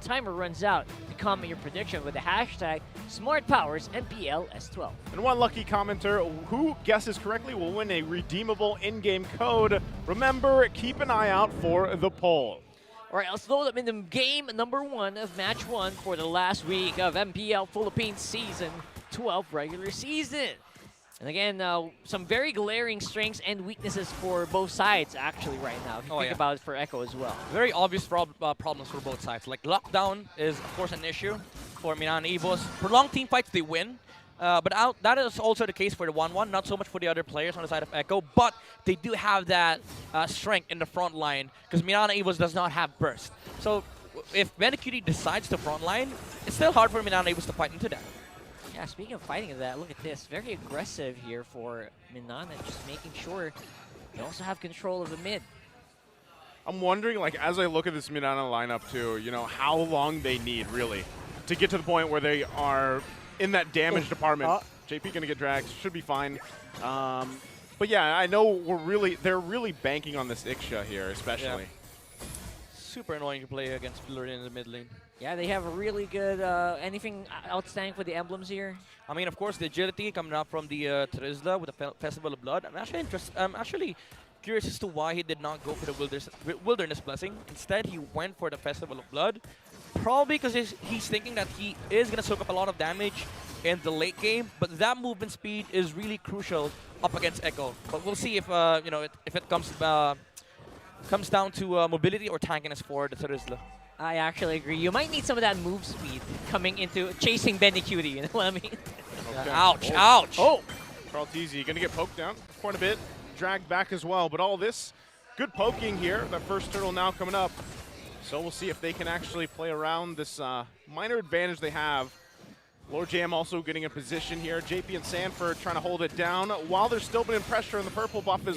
timer runs out to comment your prediction with the hashtag SmartPowersMPLS12. And one lucky commenter who guesses correctly will win a redeemable in-game code. Remember, keep an eye out for the poll. All right, let's load up into game number 1 of match 1 for the last week of MPL Philippines Season 12 regular season. And again, some very glaring strengths and weaknesses for both sides actually right now, if you think about it for Echo as well. Very obvious problems for both sides. Like lockdown is, of course, an issue for Mnne Evos. Prolonged team fights, they win. But that is also the case for the 1-1, not so much for the other players on the side of Echo, but they do have that strength in the front line because Mnne Evos does not have burst. So if Mnne decides to front line, it's still hard for Mnne Evos to fight into that. Yeah, speaking of fighting that, look at this. Very aggressive here for Mnne, just making sure they also have control of the mid. I'm wondering, like, as I look at this Mnne lineup too, you know, how long they need really to get to the point where they are in that damage department. JP gonna get dragged, should be fine. But yeah, I know they're really banking on this Iksha here, especially. Yeah. Super annoying to play against Blurry in the mid lane. Yeah, they have a really good, anything outstanding for the emblems here? I mean, of course, the agility coming up from the Trizla with the Festival of Blood. I'm actually curious as to why he did not go for the Wilderness Blessing. Instead, he went for the Festival of Blood. Probably because he's thinking that he is going to soak up a lot of damage in the late game, but that movement speed is really crucial up against Echo. But we'll see if if it comes down to mobility or tankiness for the Trizla. I actually agree. You might need some of that move speed coming into chasing Benny Cutie, you know what I mean? Okay. Ouch, ouch. Oh! Carlteasy gonna get poked down quite a bit, dragged back as well, but all this good poking here. That first turtle now coming up. So we'll see if they can actually play around this minor advantage they have. Lord Jam also getting in position here. JP and Sanford trying to hold it down while there's still been pressure in the purple buff as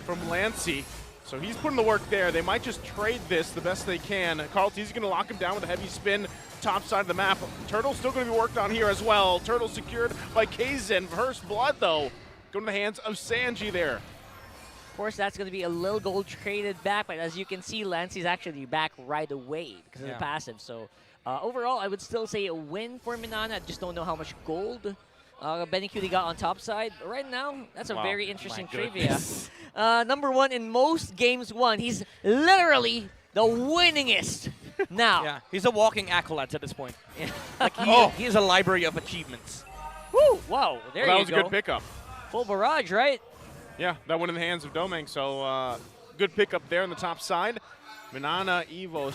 from Lancey. So he's putting the work there. They might just trade this the best they can. Carlteasy going to lock him down with a heavy spin top side of the map. Turtle's still going to be worked on here as well. Turtle secured by Kaizen. First blood, though, going to the hands of Sanji there. Of course, that's going to be a little gold traded back, but as you can see, Lancey's actually back right away because of the passive. So overall, I would still say a win for Mnne. I just don't know how much gold Benny Cutie got on top side. But right now, that's a very interesting trivia. Number 1 in most games won. He's literally the winningest now. Yeah, he's a walking acolyte at this point. Like he is a library of achievements. Woo! Wow, there you go. That was a good pickup. Full barrage, right? Yeah, that went in the hands of Domeng, so good pickup there on the top side. Mnne Evos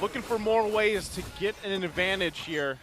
looking for more ways to get an advantage here.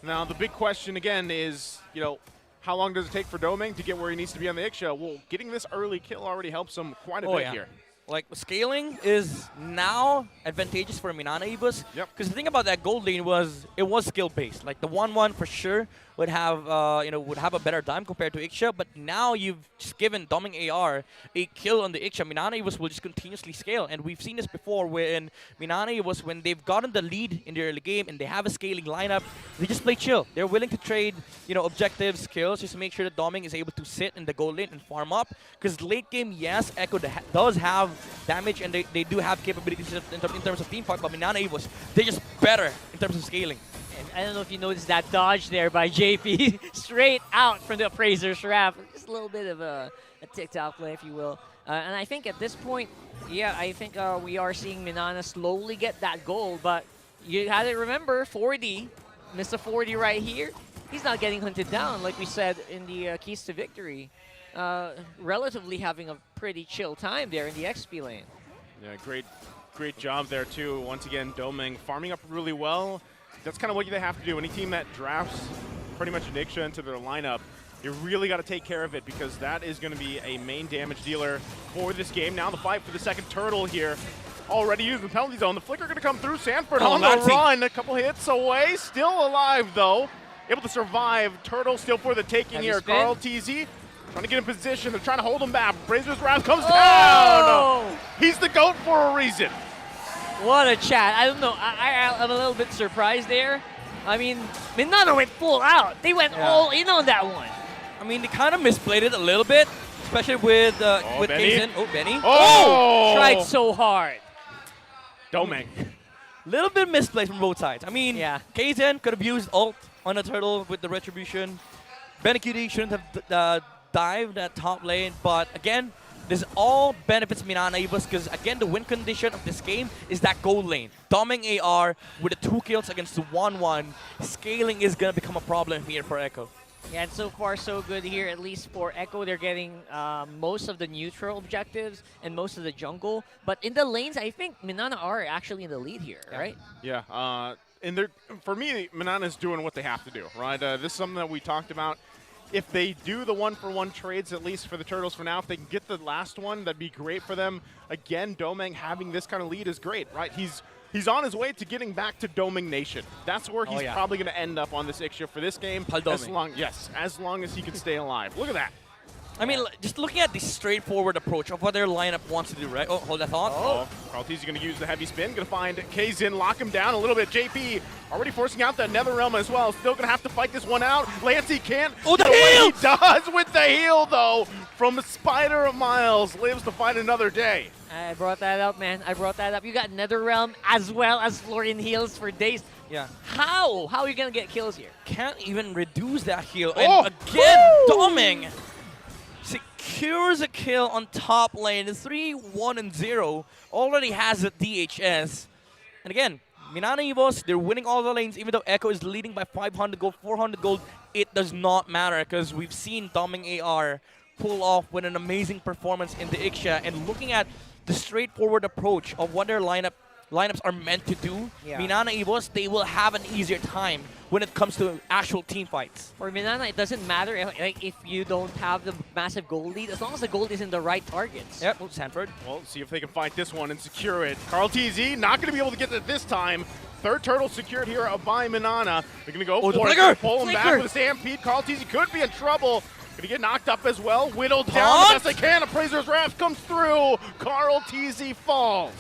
Now, the big question again is, you know, how long does it take for Domeng to get where he needs to be on the Iksha? Well, getting this early kill already helps him quite a bit here. Like, scaling is now advantageous for Mnne Evos. Yep. Because the thing about that gold lane was, it was skill-based. Like, the 1-1 for sure would have, would have a better time compared to Iksha. But now you've just given Domeng AR a kill on the Iksha. Mnne Evos will just continuously scale. And we've seen this before when Mnne Evos, when they've gotten the lead in the early game and they have a scaling lineup, they just play chill. They're willing to trade, objectives, kills, just to make sure that Domeng is able to sit in the gold lane and farm up. Because late game, yes, Echo does have damage and they do have capabilities in terms of team fight, but Mnne Evos, they're just better in terms of scaling. And I don't know if you noticed that dodge there by JP, straight out from the Appraiser's Wrath. Just a little bit of a TikTok play, if you will. And I think at this point, yeah, I think we are seeing Mnne slowly get that goal, but you had to remember, 4D, Mr. 4D right here, he's not getting hunted down, like we said in the Keys to Victory. Relatively having a pretty chill time there in the XP lane. Yeah, great job there too. Once again, Domeng farming up really well. That's kind of what they have to do. Any team that drafts pretty much an Iksha into their lineup, you really got to take care of it because that is going to be a main damage dealer for this game. Now the fight for the second turtle here. Already using the penalty zone. The flicker going to come through. Sanford on the run. A couple hits away. Still alive though. Able to survive. Turtle still for the taking here. Carlteasy trying to get in position. They're trying to hold him back. Brazer's Wrath comes down. He's the GOAT for a reason. What a chat. I don't know. I'm a little bit surprised there. I mean, Mnne went full out. They went all in on that one. I mean, they kind of misplayed it a little bit, especially with Kaizen. Oh, Benny. Oh! Tried so hard. Domeng Little bit misplaced from both sides. I mean, Yeah. Kaizen could have used ult on a turtle with the retribution. Benecutie shouldn't have dived at top lane, but again, this all benefits Mnne Evos because again, the win condition of this game is that gold lane. Doming AR with the 2 kills against the 1-1. Scaling is gonna become a problem here for Echo. Yeah, and so far so good here, at least for Echo. They're getting most of the neutral objectives and most of the jungle. But in the lanes, I think Mnne are actually in the lead here, right? Yeah, and for me, Mnne is doing what they have to do, right? This is something that we talked about. If they do the 1-for-1 trades, at least for the Turtles for now, if they can get the last one, that'd be great for them. Again, Domeng having this kind of lead is great, right? He's on his way to getting back to Doming Nation. That's where he's probably going to end up on this Ixia for this game. As long as he can stay alive. Look at that. I mean, just looking at the straightforward approach of what their lineup wants to do, right? Oh, hold that thought. Oh, Carltese going to use the heavy spin. Going to find Kazin, lock him down a little bit. JP already forcing out that Netherrealm as well. Still going to have to fight this one out. Lancey can't. Oh, the heal! He does with the heal, though, from Spider Miles. Lives to fight another day. I brought that up, man. I brought that up. You got Netherrealm as well as Florian heals for days. Yeah. How? How are you going to get kills here? Can't even reduce that heal. Oh! And again, Doming secures a kill on top lane. The 3-1-0 already has a DHS. And again, Mnne Evos, they're winning all the lanes, even though Echo is leading by 500 gold, 400 gold. It does not matter because we've seen Doming AR pull off with an amazing performance in the Ixia. And looking at the straightforward approach of what their lineups are meant to do, Mnne Evos, they will have an easier time when it comes to actual team fights. For Mnne, it doesn't matter if you don't have the massive gold lead, as long as the gold is in the right targets. Yep, Sanford. Well, see if they can fight this one and secure it. Carltese not going to be able to get it this time. Third turtle secured here by Mnne. They're going to go for it. Pull him back with a stampede. Carltese could be in trouble. Going to get knocked up as well. Whittled down the best they can. Appraiser's Wrath comes through. Carltese falls.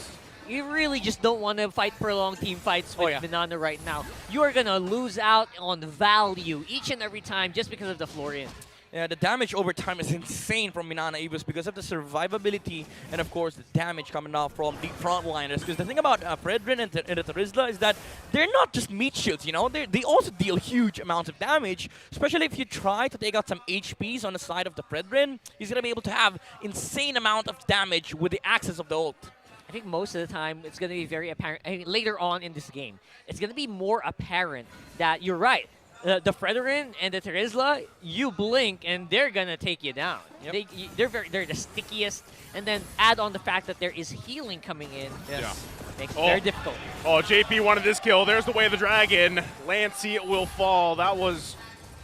You really just don't want to fight prolonged team fights with Mnne right now. You are going to lose out on value each and every time just because of the Florian. Yeah, the damage over time is insane from Mnne Evos because of the survivability and, of course, the damage coming off from the frontliners. Because the thing about Fredrin and the Terizla is that they're not just meat shields, you know? They also deal huge amounts of damage, especially if you try to take out some HPs on the side of the Fredrin. He's going to be able to have insane amount of damage with the access of the ult. I think most of the time it's going to be very apparent. I mean, later on in this game, it's going to be more apparent that you're right. The Fredrin and the Terizla, you blink and they're going to take you down. Yep. They're the stickiest. And then add on the fact that there is healing coming in. Yes. Makes it very difficult. Oh, JP wanted this kill. There's the way of the dragon. Lancey will fall. That was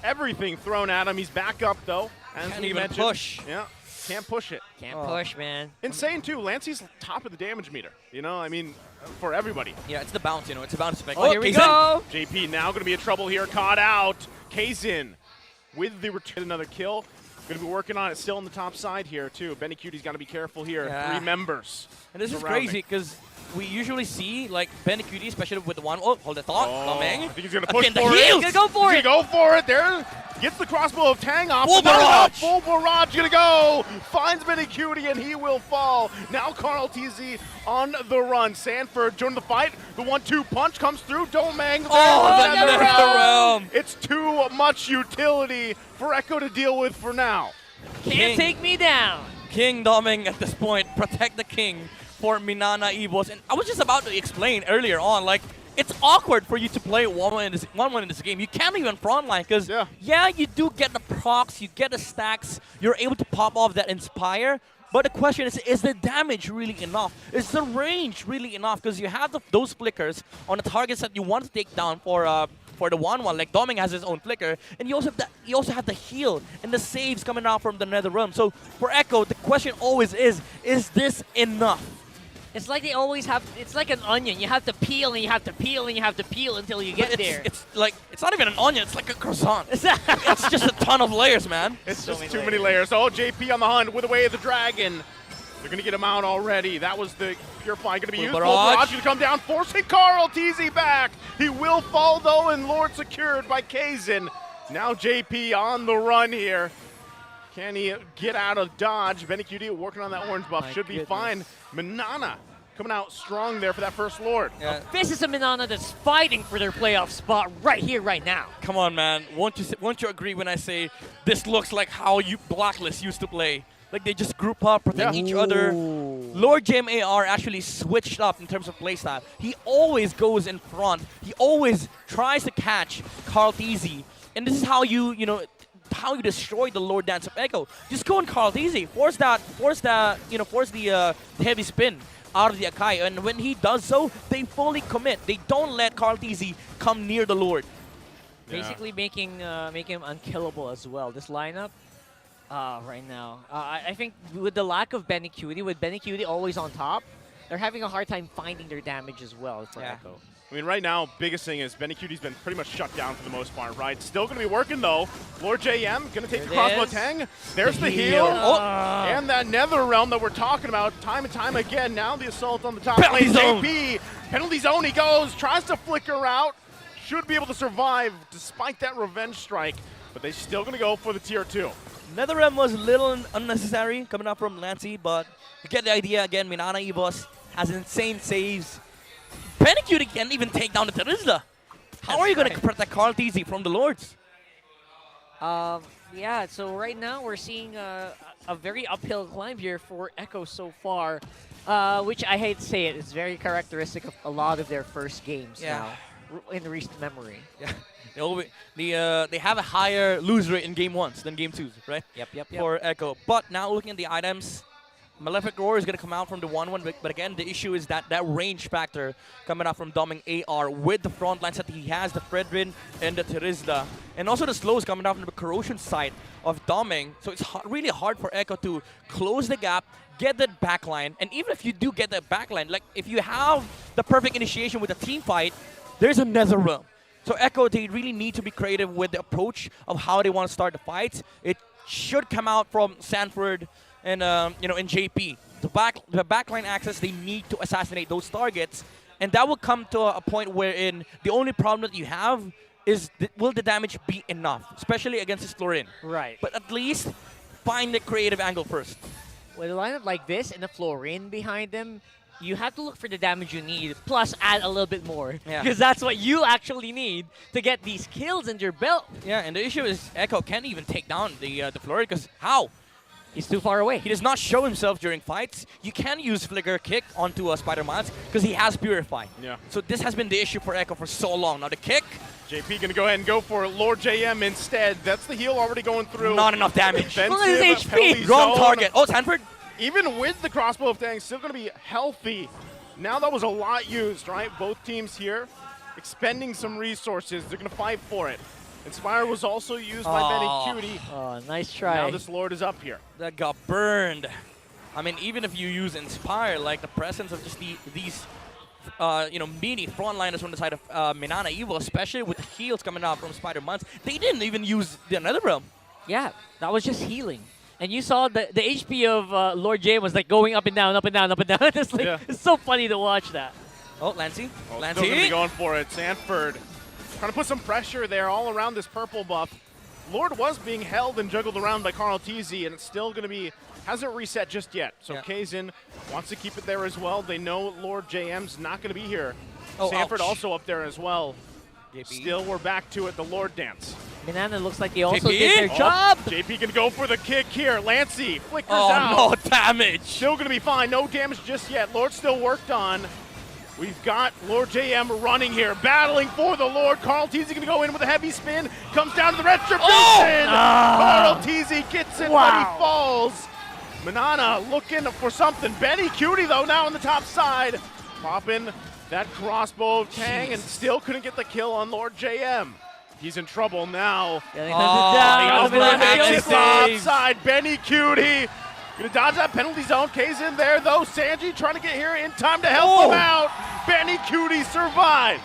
everything thrown at him. He's back up, though. Can't even push. Yeah. Can't push it. Can't push, man. Insane, too. Lancey's top of the damage meter. You know, I mean, for everybody. Yeah, it's the bounce, you know. It's a bounce effect. Oh, here we go. JP now going to be in trouble here. Caught out. Kazin with the return. Another kill. Going to be working on it still on the top side here, too. Benecute's got to be careful here. Yeah. 3 members. And this is crazy because we usually see, like, Benecutie, especially with the one. Oh, hold the thought. Coming. I think he's going to push again, for it. He's going to go for it. He's going to go for it. There. Gets the crossbow of Tang off. Full barrage. Full barrage going to go. Finds Benecutie and he will fall. Now Carltese on the run. Sanford joining the fight. The 1-2 punch comes through. Domeng. Oh, the Netherrealm. It's too much utility for Echo to deal with for now. Can't take me down. King Doming at this point. Protect the king for Mnne Evos. And I was just about to explain earlier on, like, it's awkward for you to play 1-1 in this game. You can't even frontline because, yeah, you do get the procs, you get the stacks, you're able to pop off that Inspire. But the question is the damage really enough? Is the range really enough? Because you have those flickers on the targets that you want to take down for the 1-1. Like Doming has his own flicker, and you also have the heal and the saves coming out from the Netherrealm. So for Echo, the question always is this enough? It's like they always have, it's like an onion. You have to peel and you have to peel and you have to peel until you get there. It's like, it's not even an onion, it's like a croissant. It's just a ton of layers, man. It's just too many layers. Oh, JP on the hunt with the way of the dragon. They're going to get him out already. That was the Purify going to be used. Barrage going to come down, forcing Carltese back. He will fall, though, and Lord secured by Kazin. Now JP on the run here. Can he get out of dodge? Benecutie working on that orange buff. Should be fine. Mnne coming out strong there for that first Lord. Yeah. This is a Mnne that's fighting for their playoff spot right here, right now. Come on, man. Won't you agree when I say this looks like how Blacklist used to play? Like they just group up, protect each other. Lord JMAR actually switched up in terms of playstyle. He always goes in front. He always tries to catch Carl Teasy. And this is how you destroy the Lord Dance of Echo. Just go on Carl Teasy. Force the heavy spin out of the Akai. And when he does so, they fully commit. They don't let Carl Teasy come near the Lord. Yeah. Basically making him unkillable as well. This lineup right now. I think with the lack of Benny Cutie, with Benny Cutie always on top, they're having a hard time finding their damage as well for Echo. I mean, right now, biggest thing is Benny Cutie's been pretty much shut down for the most part, right? Still going to be working, though. Lord JM going to take the crossbow tang. There's the heal. And that Nether Realm that we're talking about time and time again. Now the assault on the top lane. JP, penalty zone he goes, tries to flicker out. Should be able to survive despite that revenge strike, but they're still going to go for the tier 2. Nether Realm was a little unnecessary coming up from Lancey, but you get the idea again. Mnne Evos has insane saves. Benny Cutie can't even take down the Terizla. How are you going to protect Carl Teasy from the Lords? Yeah, so right now we're seeing a very uphill climb here for Echo so far, which I hate to say it, is very characteristic of a lot of their first games now in recent memory. Yeah. They have a higher lose rate in game 1s than game 2s, right? Yep. For Echo. But now looking at the items, Malefic Roar is going to come out from the 1-1, but again, the issue is that range factor coming out from Doming AR with the front lines that he has, the Fredrin and the Terizla. And also the slows coming out from the Corrosion side of Doming. So it's really hard for Echo to close the gap, get that backline. And even if you do get that backline, like if you have the perfect initiation with a team fight, there's a Nether Realm. So Echo, they really need to be creative with the approach of how they want to start the fights. It should come out from Sanford and in JP. The backline access, they need to assassinate those targets, and that will come to a point wherein the only problem that you have is will the damage be enough, especially against this Florin. Right. But at least find the creative angle first. With a lineup like this and a Florin behind them, you have to look for the damage you need, plus add a little bit more. Yeah. Because that's what you actually need to get these kills in your belt. Yeah, and the issue is Echo can't even take down the Florin, because how? He's too far away. He does not show himself during fights. You can use Flicker Kick onto Spider-Mans because he has Purify. Yeah. So this has been the issue for Echo for so long. Now the kick. JP going to go ahead and go for Lord JM instead. That's the heal already going through. Not enough damage. Look at his HP. Penalty Wrong zone. target. Oh, Sanford. Even with the crossbow of Tang, still going to be healthy. Now that was a lot used, right? Both teams here expending some resources. They're going to fight for it. Inspire was also used by Benny Cutie. Oh, nice try. Now this Lord is up here. That got burned. I mean, even if you use Inspire, like the presence of just these meaty frontliners on the side of Mnne Evil, especially with the heals coming out from Spider-Mans, they didn't even use the Nether Realm. Yeah, that was just healing. And you saw the HP of Lord J was like going up and down, up and down, up and down. It's like, it's so funny to watch that. Oh, Lancey. Oh, Lancey. still going to be going for it. Sanford trying to put some pressure there all around this purple buff. Lord was being held and juggled around by Carl Teasy, and it's still going to be, hasn't reset just yet. So Kazin wants to keep it there as well. They know Lord JM's not going to be here. Oh, Sanford ouch. also up there as well. JP. Still, we're back to it, the Lord dance. Mnne looks like they also JP? did their job. JP going to go for the kick here. Lancey flickers Oh, out. no damage. Still going to be fine. No damage just yet. Lord still worked on. We've got Lord JM running here, battling for the Lord. Carl Teasy going to go in with a heavy spin. Comes down to the retribution. Carl Teasy gets it, but he falls. Mnne looking for something. Benny Cutie, though, now on the top side. Popping that crossbow of Tang and still couldn't get the kill on Lord JM. He's in trouble now. Down. Outside, Benny Cutie. Gonna dodge that penalty zone. K's in there though. Sanji trying to get here in time to help him out. Benny Cutie survives.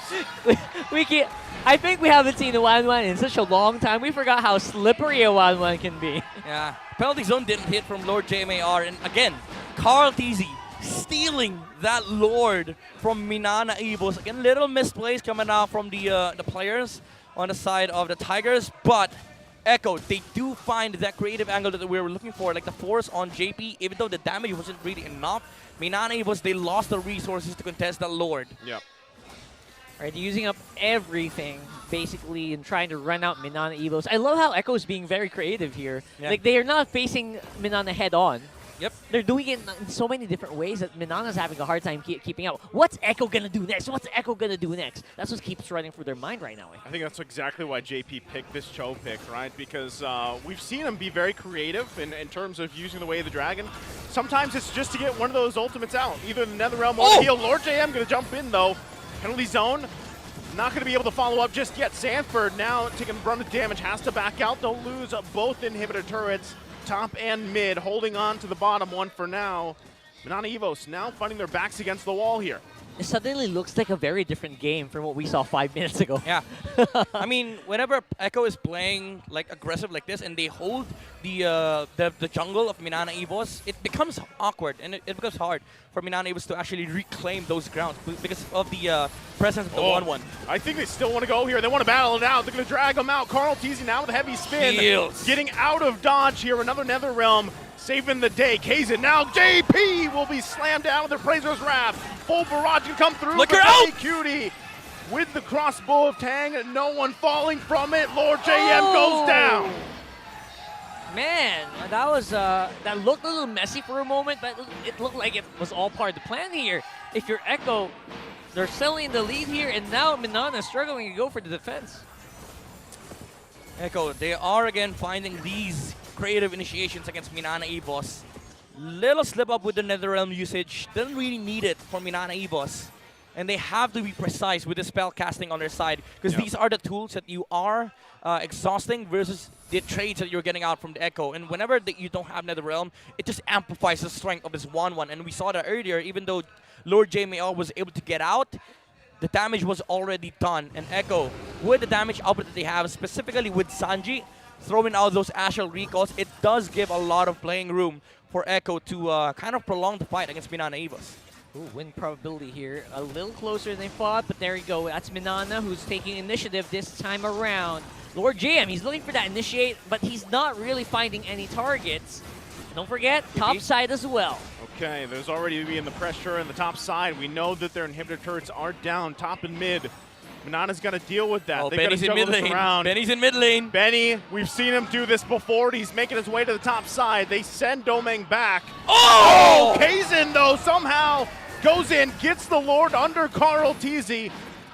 I think we haven't seen a 1-1 in such a long time. We forgot how slippery a 1-1 can be. Yeah, penalty zone didn't hit from Lord JMAR, and again, Carl Teasy stealing that Lord from Mnne Evos. Again, little misplays coming out from the players on the side of the Tigers, but Echo, they do find that creative angle that we were looking for, like the force on JP, even though the damage wasn't really enough, Mnne was they lost the resources to contest the Lord. Yep. Right, using up everything basically and trying to run out Mnne Evos. I love how Echo is being very creative here. Yeah. Like they are not facing Mnne head on. Yep. They're doing it in so many different ways that Mnne is having a hard time keeping up. What's Echo gonna do next? What's Echo gonna do next? That's what keeps running through their mind right now. I think that's exactly why JP picked this Cho pick, right? Because we've seen him be very creative in terms of using the Way of the Dragon. Sometimes it's just to get one of those ultimates out. Either the Netherrealm or the heal. Lord JM going to jump in, though. Penalty zone. Not going to be able to follow up just yet. Sanford now taking a run of damage. Has to back out. They'll lose both inhibitor turrets, top and mid, holding on to the bottom one for now. Mnne Evos now finding their backs against the wall here. It suddenly looks like a very different game from what we saw 5 minutes ago. Yeah. I mean, whenever Echo is playing like aggressive like this and they hold the jungle of Mnne Evos, it becomes awkward and it becomes hard for Mnne Evos to actually reclaim those grounds because of the presence of the 1-1. I think they still want to go here. They want to battle it out. They're going to drag them out. Carl teasing now with a heavy spin. Heals. Getting out of dodge here. Another Netherrealm saving the day. Kazin now. JP will be slammed down with the Appraiser's Wrath. Full barrage can come through. Look her out! Cutie with the crossbow of Tang. No one falling from it. Lord JM goes down. Man, that was that looked a little messy for a moment, but it looked like it was all part of the plan here. If you're Echo, they're selling the lead here, and now Mnne is struggling to go for the defense. Echo, they are again finding these creative initiations against Mnne Evos. Little slip up with the Netherrealm usage. Doesn't really need it for Mnne Evos. And they have to be precise with the spell casting on their side because these are the tools that you are exhausting versus the trades that you're getting out from the Echo. And whenever you don't have Netherrealm, it just amplifies the strength of this 1-1. And we saw that earlier, even though Lord JML was able to get out, the damage was already done. And Echo, with the damage output that they have, specifically with Sanji, throwing out those Astral Recalls, it does give a lot of playing room for Echo to kind of prolong the fight against Mnne Evos. Ooh, win probability here. A little closer than they thought, but there you go. That's Mnne who's taking initiative this time around. Lord JM, he's looking for that initiate, but he's not really finding any targets. Don't forget, top side as well. Okay, there's already being the pressure in the top side. We know that their inhibitor turrets are down, top and mid. Mnne's got to deal with that. Oh, They Benny's in mid lane. Benny's in mid lane. Benny, we've seen him do this before. He's making his way to the top side. They send Domeng back. Oh! Kazin, though, somehow goes in, gets the Lord under Carl Teasy.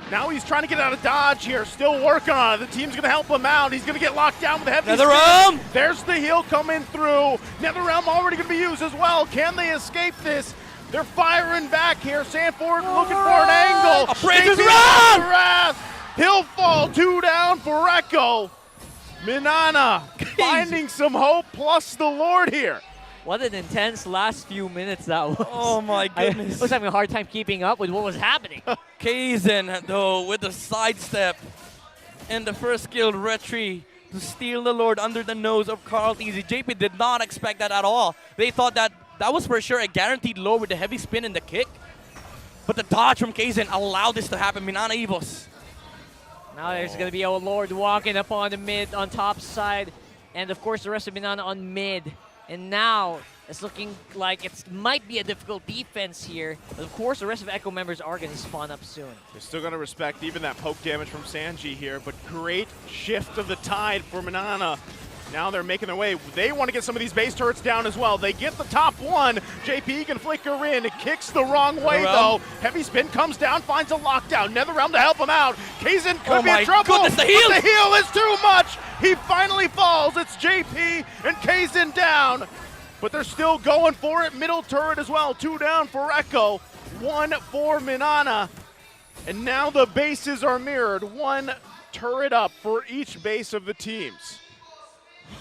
Now he's trying to get out of dodge here, still working on it. The team's going to help him out. He's going to get locked down with a heavy Netherrealm! spin. There's the heal coming through. Netherrealm already going to be used as well. Can they escape this? They're firing back here. Sanford looking for an angle. Appraiser's JP Wrath! He'll fall 2 down for Echo. Mnne finding some hope plus the Lord here. What an intense last few minutes that was. Oh my I goodness. was having a hard time keeping up with what was happening. Kazin, though, with the sidestep and the first skill retry to steal the Lord under the nose of Carl Teasy. JP did not expect that at all. They thought that was for sure a guaranteed Lord with the heavy spin and the kick. But the dodge from Kazin allowed this to happen. Mnne Evos. Now there's going to be a Lord walking up on the mid on top side. And of course the rest of Mnne on mid. And now it's looking like it might be a difficult defense here. But of course the rest of Echo members are going to spawn up soon. They're still going to respect even that poke damage from Sanji here, but great shift of the tide for Mnne. Now they're making their way. They want to get some of these base turrets down as well. They get the top one. JP can flicker in. It kicks the wrong way, though. Heavy spin comes down, finds a lockdown. Netherrealm to help him out. Kazin could be in trouble. Goodness, the heal! But the heal is too much. He finally falls. It's JP and Kazin down. But they're still going for it. Middle turret as well. 2 down for Echo. 1 for Mnne. And now the bases are mirrored. 1 turret up for each base of the teams.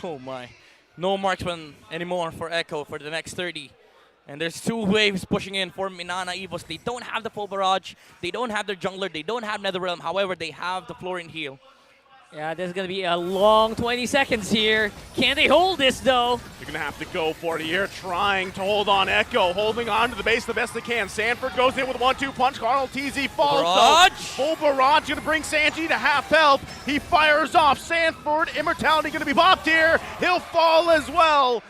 Oh my. No marksman anymore for Echo for the next 30. And there's 2 waves pushing in for Mnne Evos. They don't have the full barrage. They don't have their jungler. They don't have Netherrealm. However, they have the Florin heal. Yeah, there's going to be a long 20 seconds here. Can they hold this, though? They're going to have to go for it here, trying to hold on Echo, holding on to the base the best they can. Sanford goes in with a 1-2 punch. Carl Teasy falls, though. Full barrage going to bring Sanji to half health. He fires off. Sanford, immortality going to be popped here. He'll fall as well.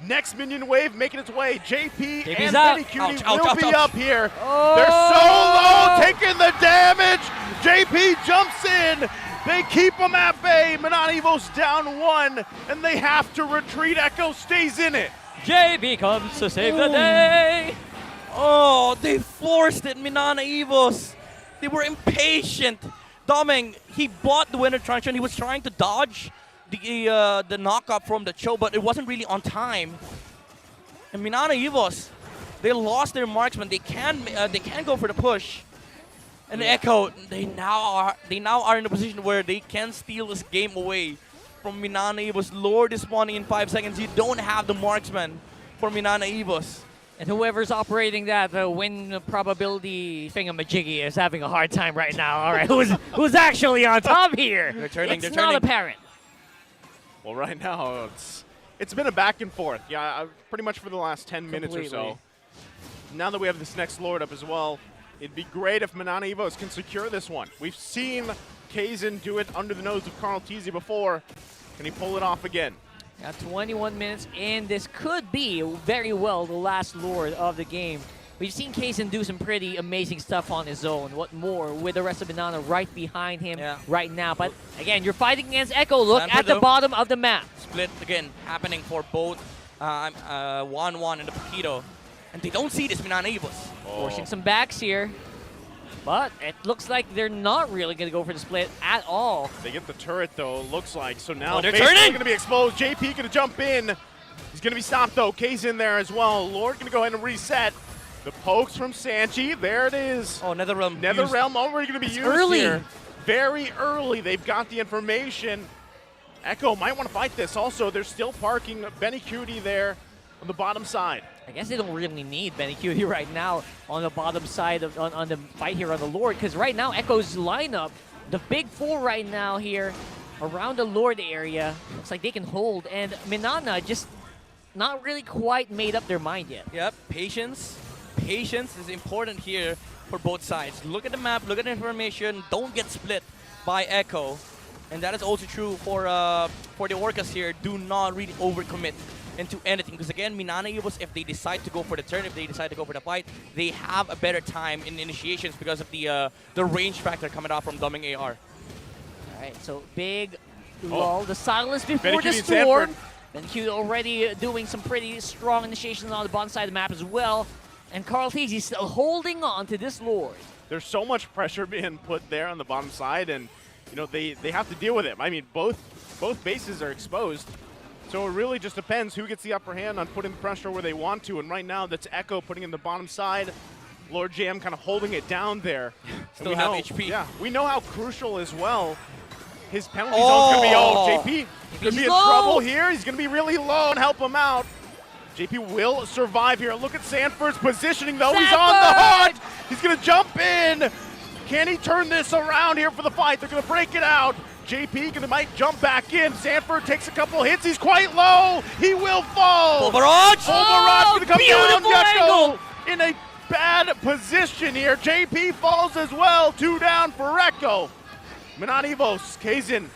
Next minion wave making its way. JP JP's and up. Benny Cutie Ouch, will ouch, be ouch. up here. Oh! They're so low, taking the damage. JP jumps in. They keep them at bay. Mnne Evo's down 1, and they have to retreat. Echo stays in it. JB comes to save the Ooh. day. Oh, they forced it, Mnne Evos. They were impatient. Doming, he bought the winner truncheon. He was trying to dodge the knockup from the Cho, but it wasn't really on time. And Mnne Evos, they lost their marksman. They can go for the push. And Echo, they now are in a position where they can steal this game away from Mnne Evos. Lord is spawning in 5 seconds. You don't have the marksman for Mnne Evos. And whoever's operating that win probability thingamajiggy is having a hard time right now. All right, who's actually on top here? They're turning, It's they're not turning. apparent. Well, right now, it's been a back and forth. Yeah, pretty much for the last 10 minutes or so. Completely. Now that we have this next Lord up as well, it'd be great if Mnne Evos can secure this one. We've seen Kaizen do it under the nose of Carl Teasy before. Can he pull it off again? Got 21 minutes, and this could be very well the last Lord of the game. We've seen Kaizen do some pretty amazing stuff on his own. What more with the rest of Mnne right behind him right now. But again, you're fighting against Echo. Look Stanford, at the though. bottom of the map. Split again happening for both 1-1 and the Paquito. And they don't see this Mnne Evos. Forcing some backs here. But it looks like they're not really going to go for the split at all. They get the turret, though, looks like. So now they're basically turning! going to be exposed. JP going to jump in. He's going to be stopped, though. K's in there as well. Lord going to go ahead and reset. The pokes from Sanchi. There it is. Oh, Netherrealm. Netherrealm already going to be used early. here. Very early. They've got the information. Echo might want to fight this. Also, they're still parking Benny Cutie there on the bottom side. I guess they don't really need Benny Cutie right now on the bottom side of on the fight here on the Lord, because right now Echo's lineup, the big four right now here around the Lord area, looks like they can hold, and Mnne just not really quite made up their mind yet. Yep, patience. Patience is important here for both sides. Look at the map, look at the information, don't get split by Echo. And that is also true for the Orcas here. Do not really overcommit into anything, because again, Mnne Evos, if they decide to go for the turn, if they decide to go for the fight, they have a better time in initiations because of the range factor coming out from Doming AR. All right, so big lull, the silence before Benny the Cutie and storm. Sanford. Benny Cutie already doing some pretty strong initiations on the bottom side of the map as well. And Carl Teasy still holding on to this Lord. There's so much pressure being put there on the bottom side, and you know they have to deal with it. I mean, both bases are exposed. So it really just depends who gets the upper hand on putting pressure where they want to. And right now, that's Echo putting in the bottom side. Lord Jam kind of holding it down there. Still we have know, HP. Yeah, we know how crucial as well his penalty zone's going to be. Oh, JP could be in low. trouble here. He's going to be really low and help him out. JP will survive here. Look at Sanford's positioning, though. He's on the hunt. He's going to jump in. Can he turn this around here for the fight? They're going to break it out. JP might jump back in. Sanford takes a couple hits. He's quite low. He will fall. Barrage! Full barrage going to come down. beautiful angle. Gecko in a bad position here. JP falls as well. 2 down for Echo. Mnne Evos, Kaizen.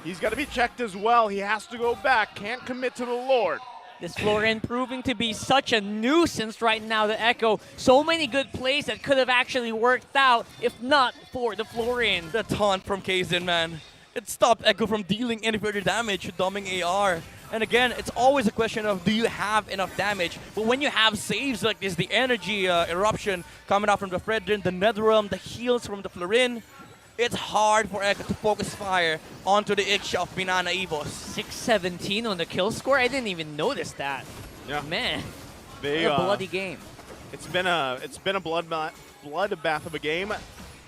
He's got to be checked as well. He has to go back. Can't commit to the Lord. This Florian proving to be such a nuisance right now, the Echo. So many good plays that could have actually worked out if not for the Florian. The taunt from Kaizen, man. It stopped Echo from dealing any further damage to Doming AR. And again, it's always a question of do you have enough damage? But when you have saves like this, the energy eruption coming out from the Fredrin, the Netherrealm, the heals from the Florin, it's hard for Echo to focus fire onto the Iksha of Mnne Evos. 617 on the kill score. I didn't even notice that. Yeah. Man, They, what a bloody game. It's been a bloodbath of a game.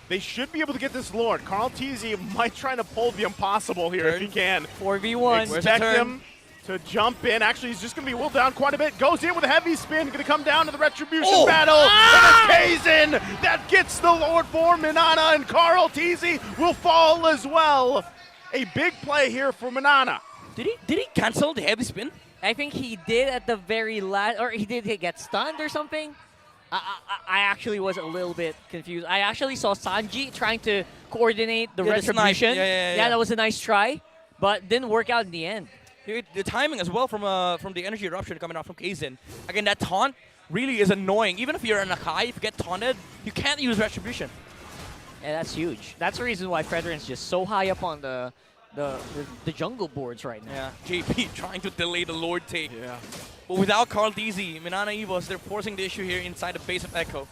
They should be able to get this Lord. Carl Teasy might try to pull the impossible here if he can. 4v1. Expect him to jump in. Actually, he's just going to be whittled down quite a bit. Goes in with a heavy spin. Going to come down to the Retribution battle. And it's Kaizen that gets the Lord for Mnne, and Carl Teasy will fall as well. A big play here for Mnne. Did he cancel the heavy spin? I think he did at the very last, or he did get stunned or something. I actually was a little bit confused. I actually saw Sanji trying to coordinate the Yeah, that's nice. Retribution. Yeah. That was a nice try, but didn't work out in the end. The timing as well from the energy eruption coming out from Kaizen. Again, that taunt really is annoying. Even if you're in a high, if you get taunted, you can't use retribution. Yeah, that's huge. That's the reason why Frederin's just so high up on the jungle boards right now. Yeah, JP trying to delay the Lord take. Yeah. But without Carl DZ, Mnne Evos, they're forcing the issue here inside the base of Echo.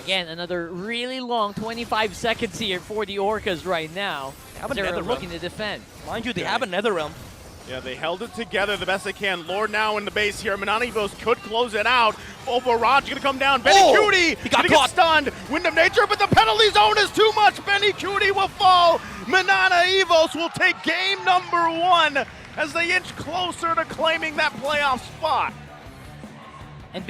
Again, another really long 25 seconds here for the Orcas right now. have a They're Nether looking Realm. to defend. Mind you, they have a Nether Realm. Yeah, they held it together the best they can. Lord now in the base here. Mnne Evos could close it out. Oh, Barrage gonna come down. Benny Oh, Cutie he got gonna caught. get stunned. Wind of Nature, but the penalty zone is too much. Benny Cutie will fall. Mnne Evos will take game number 1 as they inch closer to claiming that playoff spot. And